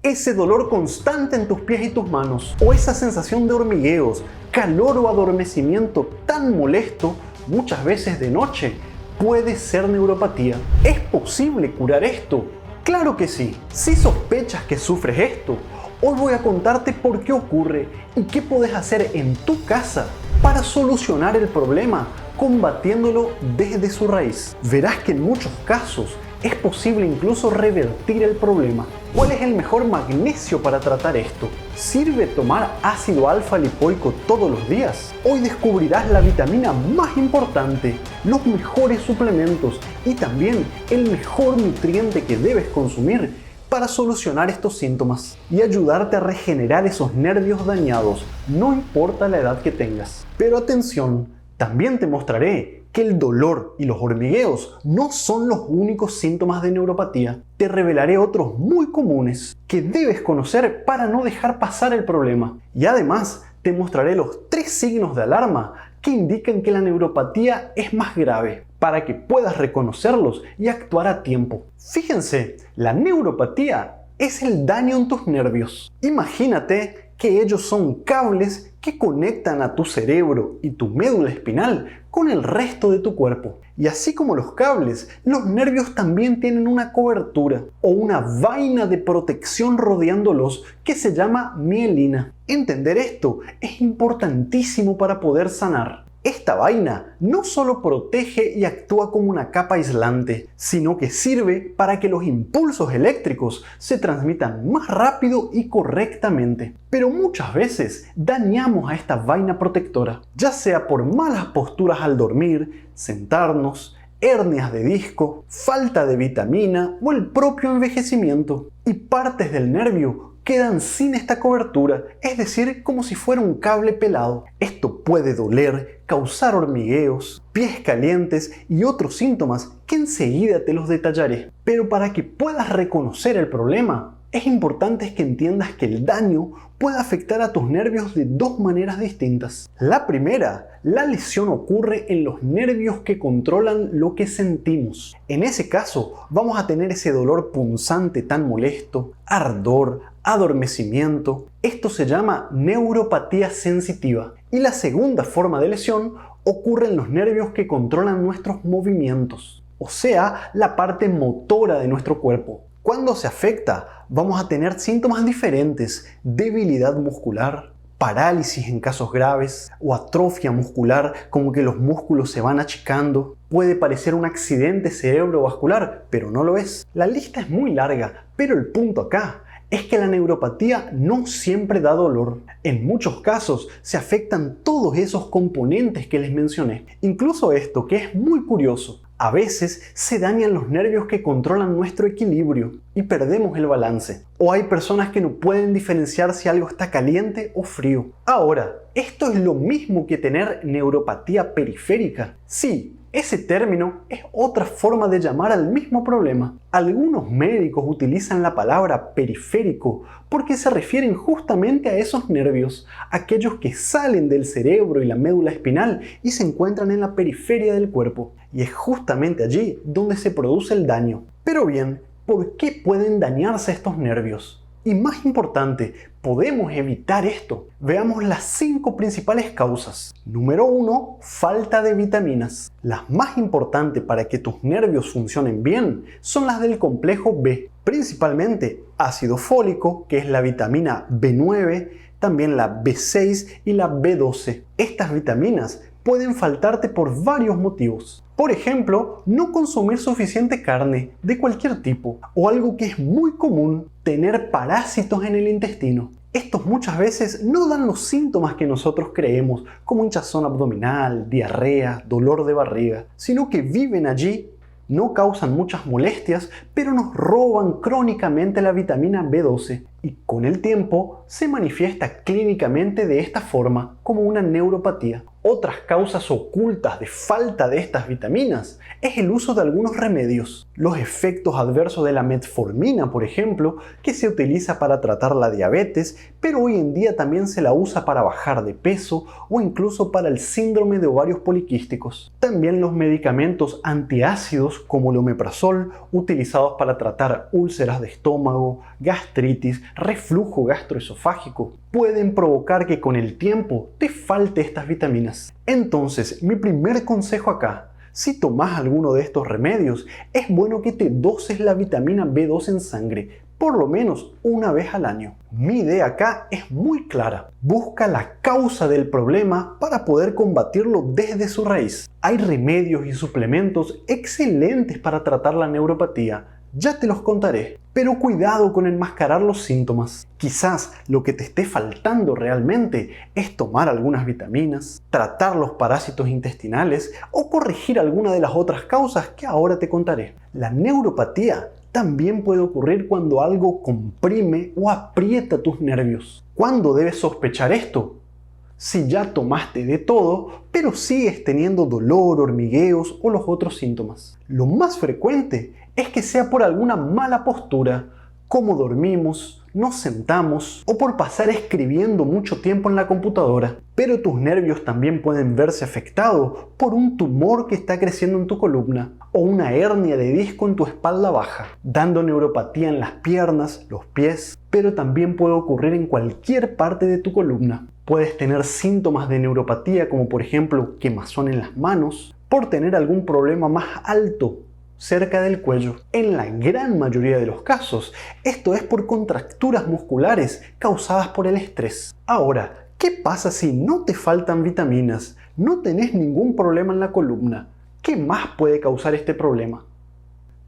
ese dolor constante en tus pies y tus manos, o esa sensación de hormigueos, calor o adormecimiento tan molesto, muchas veces de noche, puede ser neuropatía. ¿Es posible curar esto? Claro que sí. Si sospechas que sufres esto, hoy voy a contarte por qué ocurre y qué puedes hacer en tu casa para solucionar el problema, combatiéndolo desde su raíz. Verás que en muchos casos es posible incluso revertir el problema. ¿Cuál es el mejor magnesio para tratar esto? ¿Sirve tomar ácido alfa lipoico todos los días? Hoy descubrirás la vitamina más importante, los mejores suplementos y también el mejor nutriente que debes consumir para solucionar estos síntomas y ayudarte a regenerar esos nervios dañados, no importa la edad que tengas. Pero atención, también te mostraré que el dolor y los hormigueos no son los únicos síntomas de neuropatía. Te revelaré otros muy comunes que debes conocer para no dejar pasar el problema. Y además te mostraré los 3 signos de alarma que indican que la neuropatía es más grave, para que puedas reconocerlos y actuar a tiempo. Fíjense, la neuropatía es el daño en tus nervios. Imagínate que ellos son cables que conectan a tu cerebro y tu médula espinal con el resto de tu cuerpo. Y así como los cables, los nervios también tienen una cobertura o una vaina de protección rodeándolos que se llama mielina. Entender esto es importantísimo para poder sanar. Esta vaina no solo protege y actúa como una capa aislante, sino que sirve para que los impulsos eléctricos se transmitan más rápido y correctamente. Pero muchas veces dañamos a esta vaina protectora, ya sea por malas posturas al dormir, sentarnos, hernias de disco, falta de vitamina o el propio envejecimiento. Y partes del nervio quedan sin esta cobertura, es decir, como si fuera un cable pelado. Esto puede doler, causar hormigueos, pies calientes y otros síntomas que enseguida te los detallaré. Pero para que puedas reconocer el problema, es importante que entiendas que el daño puede afectar a tus nervios de 2 maneras distintas. La primera, la lesión ocurre en los nervios que controlan lo que sentimos. En ese caso, vamos a tener ese dolor punzante tan molesto, ardor, adormecimiento. Esto se llama neuropatía sensitiva. Y la segunda forma de lesión ocurre en los nervios que controlan nuestros movimientos, o sea, la parte motora de nuestro cuerpo. Cuando se afecta, vamos a tener síntomas diferentes: debilidad muscular, parálisis en casos graves o atrofia muscular, como que los músculos se van achicando. Puede parecer un accidente cerebrovascular, pero no lo es. La lista es muy larga, pero el punto acá es que la neuropatía no siempre da dolor. En muchos casos se afectan todos esos componentes que les mencioné. Incluso esto, que es muy curioso. A veces se dañan los nervios que controlan nuestro equilibrio y perdemos el balance. O hay personas que no pueden diferenciar si algo está caliente o frío. Ahora, ¿esto es lo mismo que tener neuropatía periférica? Sí. Ese término es otra forma de llamar al mismo problema. Algunos médicos utilizan la palabra periférico porque se refieren justamente a esos nervios, aquellos que salen del cerebro y la médula espinal y se encuentran en la periferia del cuerpo. Y es justamente allí donde se produce el daño. Pero bien, ¿por qué pueden dañarse estos nervios? Y más importante, ¿podemos evitar esto? Veamos las 5 principales causas. Número 1, falta de vitaminas. Las más importantes para que tus nervios funcionen bien son las del complejo B, principalmente ácido fólico, que es la vitamina B9, también la B6 y la B12. Estas vitaminas pueden faltarte por varios motivos. Por ejemplo, no consumir suficiente carne de cualquier tipo, o algo que es muy común, tener parásitos en el intestino. Estos muchas veces no dan los síntomas que nosotros creemos, como hinchazón abdominal, diarrea, dolor de barriga, sino que viven allí, no causan muchas molestias, pero nos roban crónicamente la vitamina B12 y con el tiempo se manifiesta clínicamente de esta forma como una neuropatía. Otras causas ocultas de falta de estas vitaminas es el uso de algunos remedios. Los efectos adversos de la metformina, por ejemplo, que se utiliza para tratar la diabetes, pero hoy en día también se la usa para bajar de peso o incluso para el síndrome de ovarios poliquísticos. También los medicamentos antiácidos como el omeprazol, utilizados para tratar úlceras de estómago, gastritis, reflujo gastroesofágico, pueden provocar que con el tiempo te falte estas vitaminas. Entonces, mi primer consejo acá: si tomas alguno de estos remedios, es bueno que te doses la vitamina B2 en sangre, por lo menos una vez al año. Mi idea acá es muy clara: busca la causa del problema para poder combatirlo desde su raíz. Hay remedios y suplementos excelentes para tratar la neuropatía, ya te los contaré, pero cuidado con enmascarar los síntomas. Quizás lo que te esté faltando realmente es tomar algunas vitaminas, tratar los parásitos intestinales o corregir alguna de las otras causas que ahora te contaré. La neuropatía también puede ocurrir cuando algo comprime o aprieta tus nervios. ¿Cuándo debes sospechar esto? Si ya tomaste de todo, pero sigues teniendo dolor, hormigueos o los otros síntomas. Lo más frecuente es que sea por alguna mala postura, como dormimos, nos sentamos o por pasar escribiendo mucho tiempo en la computadora. Pero tus nervios también pueden verse afectados por un tumor que está creciendo en tu columna o una hernia de disco en tu espalda baja, dando neuropatía en las piernas, los pies, pero también puede ocurrir en cualquier parte de tu columna. Puedes tener síntomas de neuropatía como por ejemplo quemazón en las manos, por tener algún problema más alto cerca del cuello. En la gran mayoría de los casos, esto es por contracturas musculares causadas por el estrés. Ahora, ¿qué pasa si no te faltan vitaminas? No tenés ningún problema en la columna. ¿Qué más puede causar este problema?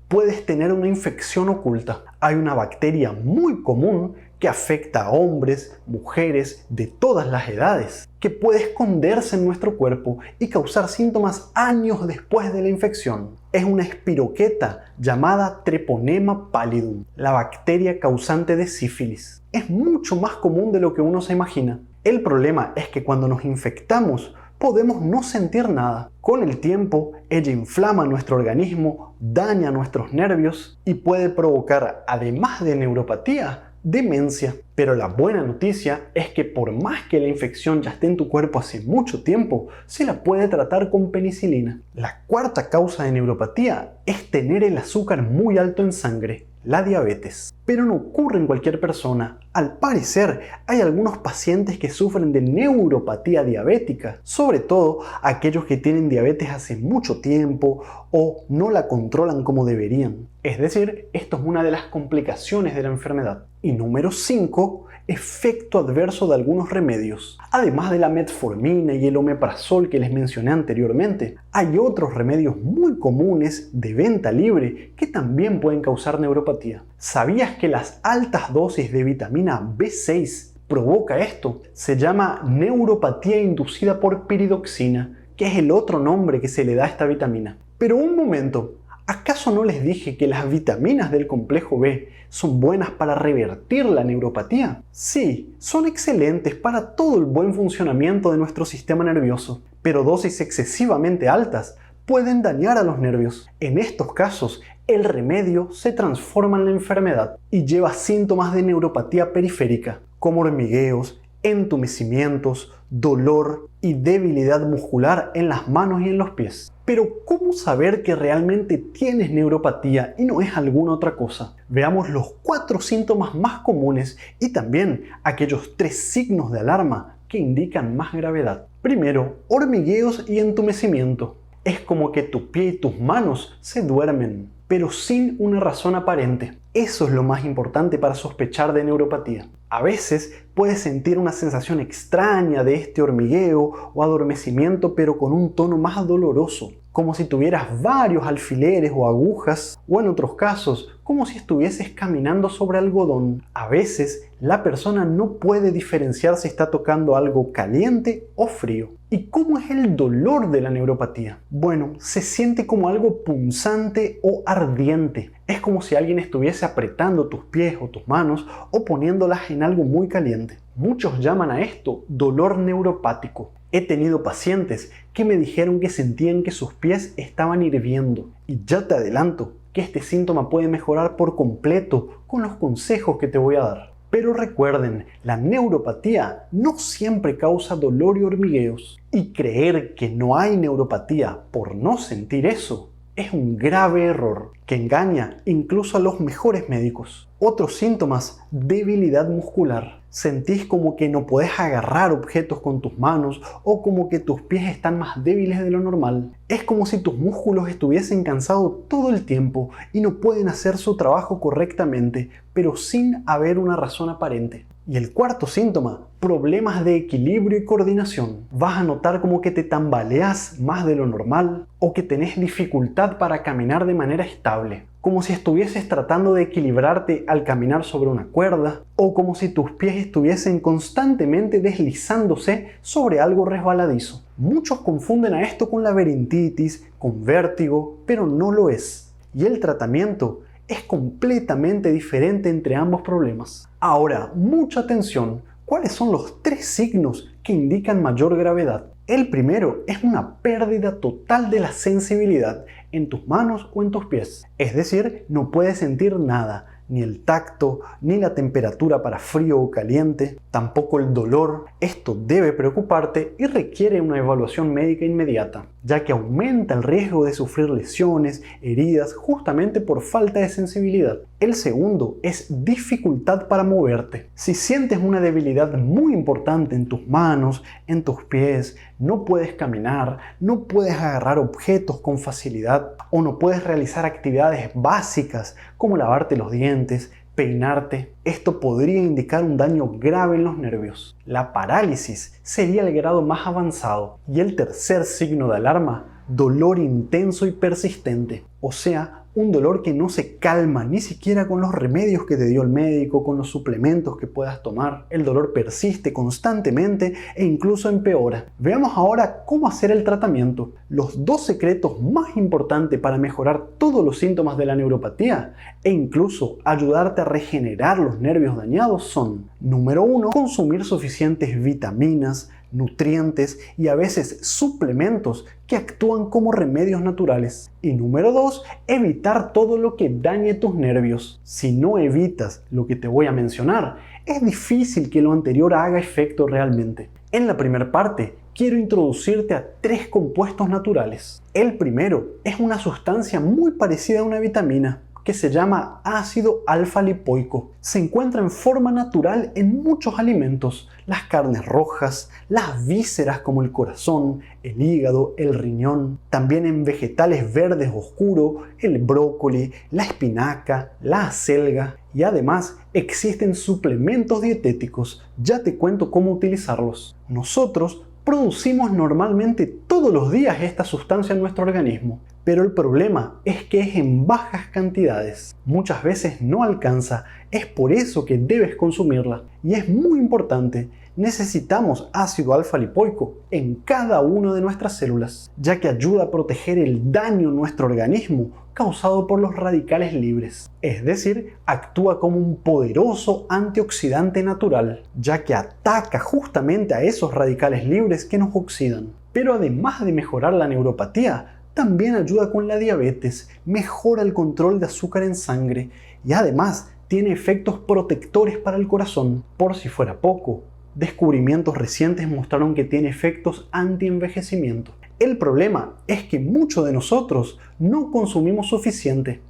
Puedes tener una infección oculta. Hay una bacteria muy común que afecta a hombres, mujeres de todas las edades, que puede esconderse en nuestro cuerpo y causar síntomas años después de la infección. Es una espiroqueta llamada Treponema pallidum, la bacteria causante de sífilis. Es mucho más común de lo que uno se imagina. El problema es que cuando nos infectamos, podemos no sentir nada. Con el tiempo, ella inflama nuestro organismo, daña nuestros nervios y puede provocar, además de neuropatía, demencia. Pero la buena noticia es que por más que la infección ya esté en tu cuerpo hace mucho tiempo, se la puede tratar con penicilina. La cuarta causa de neuropatía es tener el azúcar muy alto en sangre, la diabetes. Pero no ocurre en cualquier persona. Al parecer, hay algunos pacientes que sufren de neuropatía diabética, sobre todo aquellos que tienen diabetes hace mucho tiempo o no la controlan como deberían. Es decir, esto es una de las complicaciones de la enfermedad. Y número 5, efecto adverso de algunos remedios. Además de la metformina y el omeprazol que les mencioné anteriormente, hay otros remedios muy comunes de venta libre que también pueden causar neuropatía. ¿Sabías que las altas dosis de vitamina B6 provoca esto? Se llama neuropatía inducida por piridoxina, que es el otro nombre que se le da a esta vitamina. Pero un momento, ¿acaso no les dije que las vitaminas del complejo B son buenas para revertir la neuropatía? Sí, son excelentes para todo el buen funcionamiento de nuestro sistema nervioso, pero dosis excesivamente altas pueden dañar a los nervios. En estos casos, el remedio se transforma en la enfermedad y lleva síntomas de neuropatía periférica, como hormigueos, entumecimientos, dolor y debilidad muscular en las manos y en los pies. Pero ¿cómo saber que realmente tienes neuropatía y no es alguna otra cosa? Veamos los 4 síntomas más comunes y también aquellos 3 signos de alarma que indican más gravedad. Primero, hormigueos y entumecimiento. Es como que tu pie y tus manos se duermen, pero sin una razón aparente. Eso es lo más importante para sospechar de neuropatía. A veces puedes sentir una sensación extraña de este hormigueo o adormecimiento, pero con un tono más doloroso, como si tuvieras varios alfileres o agujas, o en otros casos, como si estuvieses caminando sobre algodón. A veces la persona no puede diferenciar si está tocando algo caliente o frío. ¿Y cómo es el dolor de la neuropatía? Bueno, se siente como algo punzante o ardiente. Es como si alguien estuviese apretando tus pies o tus manos o poniéndolas en algo muy caliente. Muchos llaman a esto dolor neuropático. He tenido pacientes que me dijeron que sentían que sus pies estaban hirviendo. Y ya te adelanto que este síntoma puede mejorar por completo con los consejos que te voy a dar. Pero recuerden, la neuropatía no siempre causa dolor y hormigueos. Y creer que no hay neuropatía por no sentir eso es un grave error que engaña incluso a los mejores médicos. Otros síntomas: debilidad muscular. Sentís como que no podés agarrar objetos con tus manos o como que tus pies están más débiles de lo normal. Es como si tus músculos estuviesen cansados todo el tiempo y no pueden hacer su trabajo correctamente, pero sin haber una razón aparente. Y el cuarto síntoma: problemas de equilibrio y coordinación. Vas a notar como que te tambaleas más de lo normal o que tenés dificultad para caminar de manera estable, como si estuvieses tratando de equilibrarte al caminar sobre una cuerda o como si tus pies estuviesen constantemente deslizándose sobre algo resbaladizo. Muchos confunden a esto con laberintitis, con vértigo, pero no lo es. Y el tratamiento es completamente diferente entre ambos problemas. Ahora, mucha atención. ¿Cuáles son los 3 signos que indican mayor gravedad? El primero es una pérdida total de la sensibilidad en tus manos o en tus pies. Es decir, no puedes sentir nada, ni el tacto, ni la temperatura para frío o caliente, tampoco el dolor. Esto debe preocuparte y requiere una evaluación médica inmediata, ya que aumenta el riesgo de sufrir lesiones, heridas, justamente por falta de sensibilidad. El segundo es dificultad para moverte. Si sientes una debilidad muy importante en tus manos, en tus pies, no puedes caminar, no puedes agarrar objetos con facilidad o no puedes realizar actividades básicas como lavarte los dientes, peinarte, esto podría indicar un daño grave en los nervios. La parálisis sería el grado más avanzado. Y el tercer signo de alarma: dolor intenso y persistente. O sea, un dolor que no se calma ni siquiera con los remedios que te dio el médico, con los suplementos que puedas tomar. El dolor persiste constantemente e incluso empeora. Veamos ahora cómo hacer el tratamiento. Los 2 secretos más importantes para mejorar todos los síntomas de la neuropatía e incluso ayudarte a regenerar los nervios dañados son: número 1, consumir suficientes vitaminas, nutrientes y a veces suplementos que actúan como remedios naturales. Y número 2, evitar todo lo que dañe tus nervios. Si no evitas lo que te voy a mencionar, es difícil que lo anterior haga efecto realmente. En la primera parte, quiero introducirte a 3 compuestos naturales. El primero es una sustancia muy parecida a una vitamina, que se llama ácido alfa-lipoico. Se encuentra en forma natural en muchos alimentos: las carnes rojas, las vísceras como el corazón, el hígado, el riñón, también en vegetales verdes oscuros, el brócoli, la espinaca, la acelga, y además existen suplementos dietéticos. Ya te cuento cómo utilizarlos. Nosotros producimos normalmente todos los días esta sustancia en nuestro organismo, pero el problema es que es en bajas cantidades. Muchas veces no alcanza, es por eso que debes consumirla. Y es muy importante, necesitamos ácido alfa-lipoico en cada una de nuestras células, ya que ayuda a proteger el daño en nuestro organismo causado por los radicales libres. Es decir, actúa como un poderoso antioxidante natural, ya que ataca justamente a esos radicales libres que nos oxidan. Pero además de mejorar la neuropatía, también ayuda con la diabetes, mejora el control de azúcar en sangre y además tiene efectos protectores para el corazón. Por si fuera poco, descubrimientos recientes mostraron que tiene efectos anti-envejecimiento. El problema es que muchos de nosotros no consumimos suficiente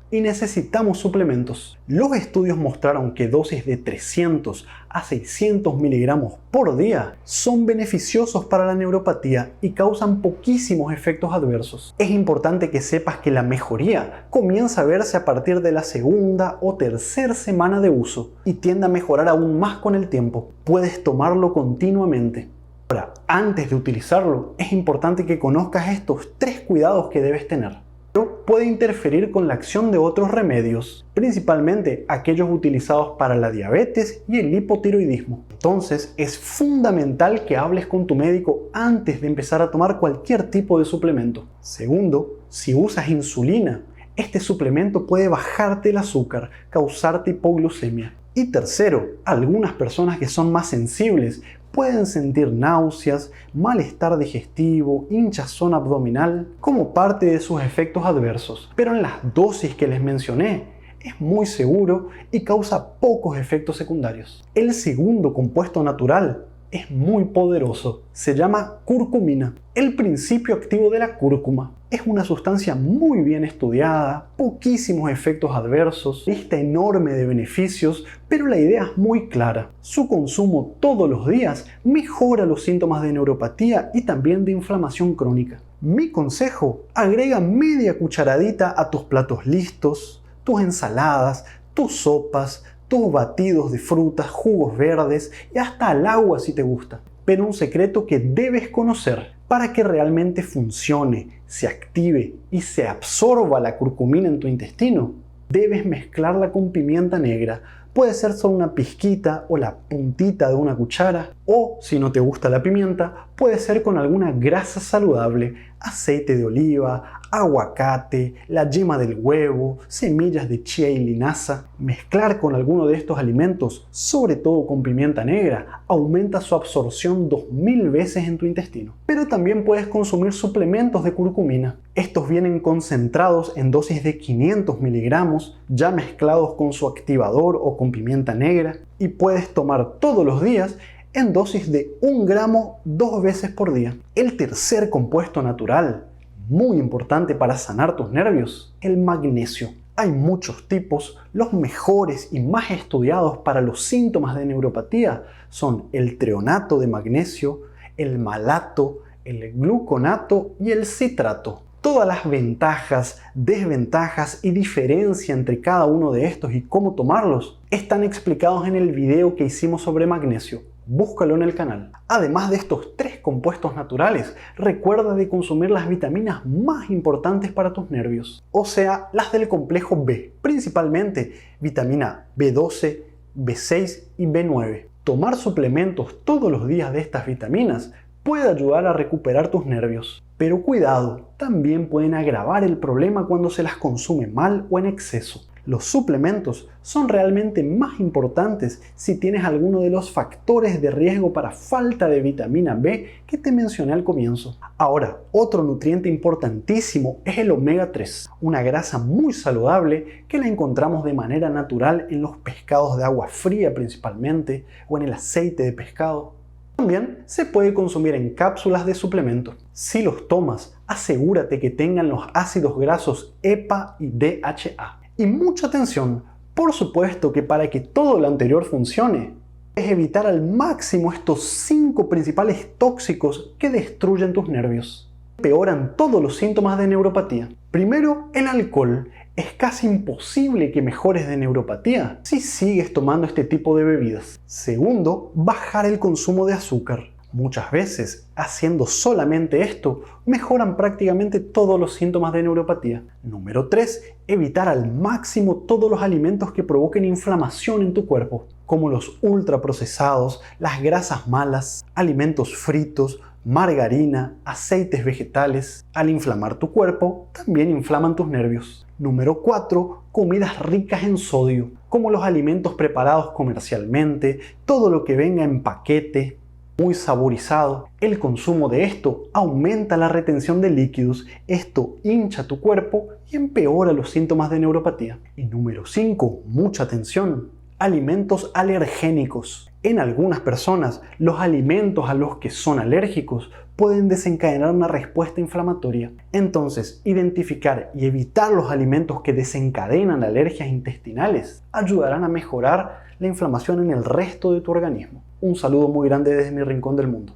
y necesitamos suplementos. Los estudios mostraron que dosis de 300 a 600 miligramos por día son beneficiosos para la neuropatía y causan poquísimos efectos adversos. Es importante que sepas que la mejoría comienza a verse a partir de la segunda o tercera semana de uso y tiende a mejorar aún más con el tiempo. Puedes tomarlo continuamente. Ahora, antes de utilizarlo, es importante que conozcas estos 3 cuidados que debes tener. Puede interferir con la acción de otros remedios, principalmente aquellos utilizados para la diabetes y el hipotiroidismo. Entonces, es fundamental que hables con tu médico antes de empezar a tomar cualquier tipo de suplemento. Segundo, si usas insulina, este suplemento puede bajarte el azúcar, causarte hipoglucemia. Y tercero, algunas personas que son más sensibles pueden sentir náuseas, malestar digestivo, hinchazón abdominal como parte de sus efectos adversos. Pero en las dosis que les mencioné, es muy seguro y causa pocos efectos secundarios. El segundo compuesto natural es muy poderoso. Se llama curcumina. El principio activo de la cúrcuma es una sustancia muy bien estudiada, poquísimos efectos adversos, lista enorme de beneficios, pero la idea es muy clara. Su consumo todos los días mejora los síntomas de neuropatía y también de inflamación crónica. Mi consejo: agrega media cucharadita a tus platos listos, tus ensaladas, tus sopas, tus batidos de frutas, jugos verdes y hasta al agua si te gusta. Pero un secreto que debes conocer: para que realmente funcione, se active y se absorba la curcumina en tu intestino, debes mezclarla con pimienta negra. Puede ser solo una pizquita o la puntita de una cuchara, o si no te gusta la pimienta, puede ser con alguna grasa saludable, aceite de oliva, aguacate, la yema del huevo, semillas de chía y linaza. Mezclar con alguno de estos alimentos, sobre todo con pimienta negra, aumenta su absorción 2000 veces en tu intestino. Pero también puedes consumir suplementos de curcumina. Estos vienen concentrados en dosis de 500 miligramos, ya mezclados con su activador o con pimienta negra, y puedes tomar todos los días en dosis de 1 gramo 2 veces por día. El tercer compuesto natural, muy importante para sanar tus nervios, el magnesio. Hay muchos tipos, los mejores y más estudiados para los síntomas de neuropatía son el treonato de magnesio, el malato, el gluconato y el citrato. Todas las ventajas, desventajas y diferencia entre cada uno de estos y cómo tomarlos están explicados en el video que hicimos sobre magnesio. Búscalo en el canal. Además de estos 3 compuestos naturales, recuerda de consumir las vitaminas más importantes para tus nervios, o sea, las del complejo B, principalmente vitamina B12, B6 y B9. Tomar suplementos todos los días de estas vitaminas puede ayudar a recuperar tus nervios. Pero cuidado, también pueden agravar el problema cuando se las consume mal o en exceso. Los suplementos son realmente más importantes si tienes alguno de los factores de riesgo para falta de vitamina B que te mencioné al comienzo. Ahora, otro nutriente importantísimo es el omega 3, una grasa muy saludable que la encontramos de manera natural en los pescados de agua fría principalmente o en el aceite de pescado. También se puede consumir en cápsulas de suplemento. Si los tomas, asegúrate que tengan los ácidos grasos EPA y DHA. Y mucha atención, por supuesto que para que todo lo anterior funcione, es evitar al máximo estos 5 principales tóxicos que destruyen tus nervios. Empeoran todos los síntomas de neuropatía. Primero, el alcohol. Es casi imposible que mejores de neuropatía si sigues tomando este tipo de bebidas. Segundo, bajar el consumo de azúcar. Muchas veces, haciendo solamente esto, mejoran prácticamente todos los síntomas de neuropatía. Número 3. Evitar al máximo todos los alimentos que provoquen inflamación en tu cuerpo, como los ultraprocesados, las grasas malas, alimentos fritos, margarina, aceites vegetales. Al inflamar tu cuerpo, también inflaman tus nervios. Número 4. Comidas ricas en sodio, como los alimentos preparados comercialmente, todo lo que venga en paquete, muy saborizado. El consumo de esto aumenta la retención de líquidos, esto hincha tu cuerpo y empeora los síntomas de neuropatía. Y número 5, mucha atención, alimentos alergénicos. En algunas personas, los alimentos a los que son alérgicos pueden desencadenar una respuesta inflamatoria. Entonces, identificar y evitar los alimentos que desencadenan alergias intestinales ayudarán a mejorar la inflamación en el resto de tu organismo. Un saludo muy grande desde mi rincón del mundo.